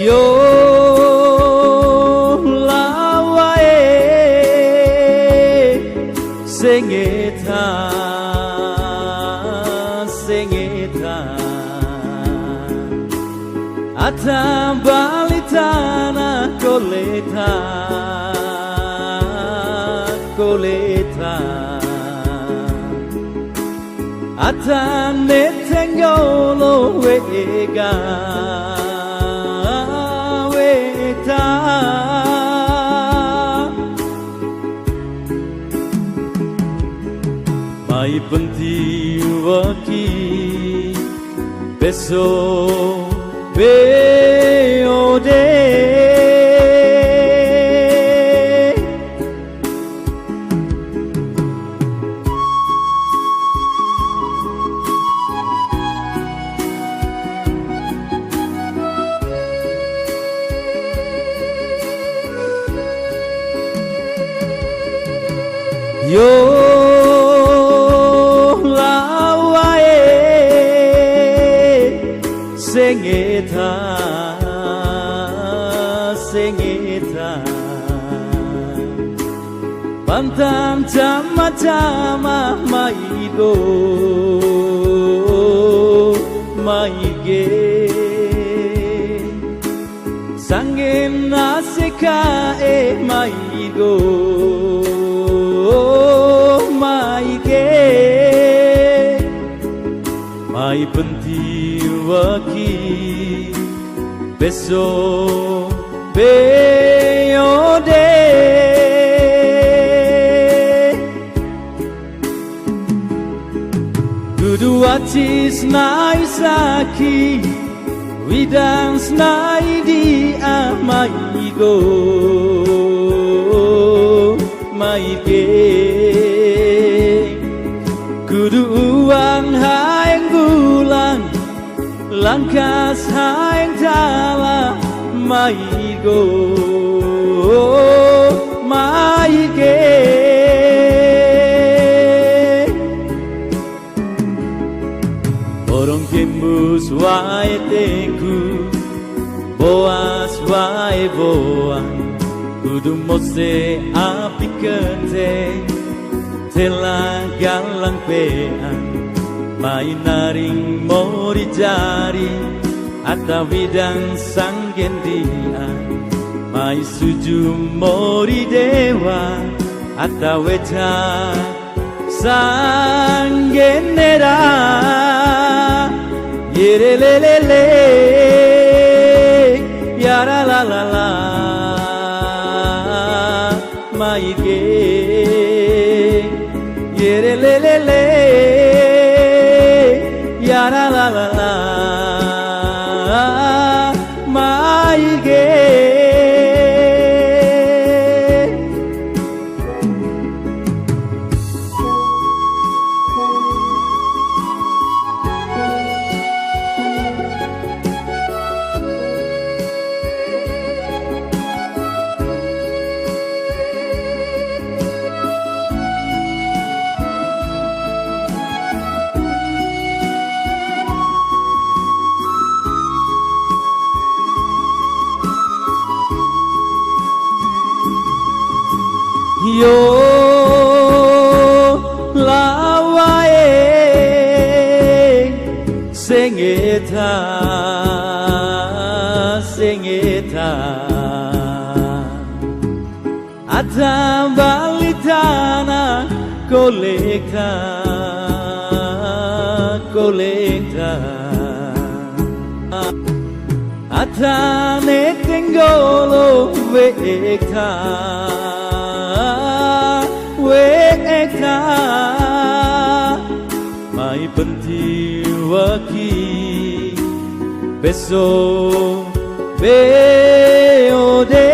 Yo lawae sengeta atam balitana koleta atam netengolo wega mai penting waki besok beode yo lawae sengeta pantang jama-jama maige sangin nasika maigo mai penting waki besok beode kudu atis naisaki widang snaidi amaigo maige kudu uang haeng bulan langkas haeng tala maigo maige borong tembus wae teku boas wae boan kudu mose api kente telah galang pean main naring mori jari atau widang sanggendian mai suju mori dewa atau weca sanggenera yerelelele yara la la la maige yerelelele yara la la la maige yo lawae sengeta atam balitana kolekta atane tenggolo wekta mai penting waki besok beode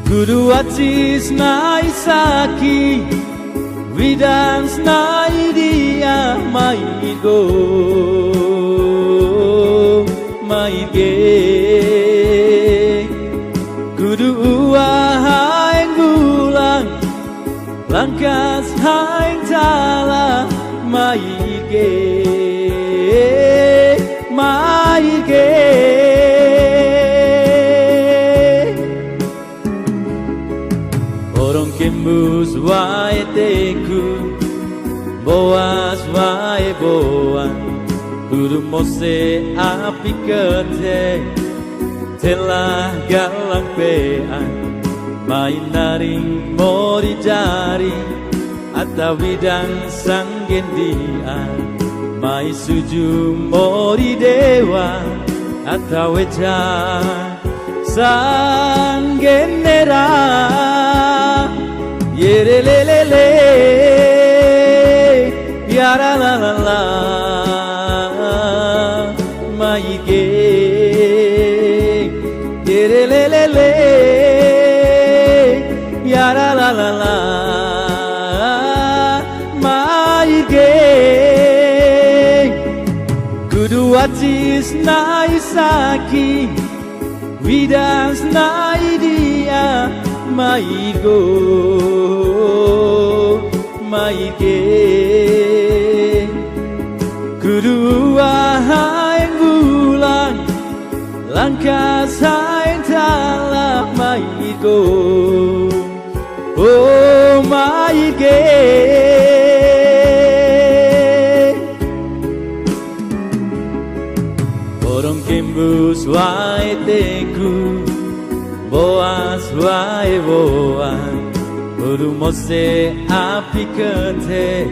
kudu atis naisaki widang snaidia maigo maige kudu haeng bulan langkas haeng tala mai Orang kembus wae teku, Boas wae boan, Guru Mose api kete, telah galang pean, main naring mori jari, atawidang sanggendian, mai suju mori dewa, ataweja sanggenera, yerelelele, yara la la la, mai ge, yerelelele, yara la la la, mai ge, kudu atis na isaki, vidas na idia, mai go, mai ge, kudu ahang bulan, langkah saya telah mai go, oh mai ge. Orang kembus wae teku, Boas wae boan, Guru Mose api kete,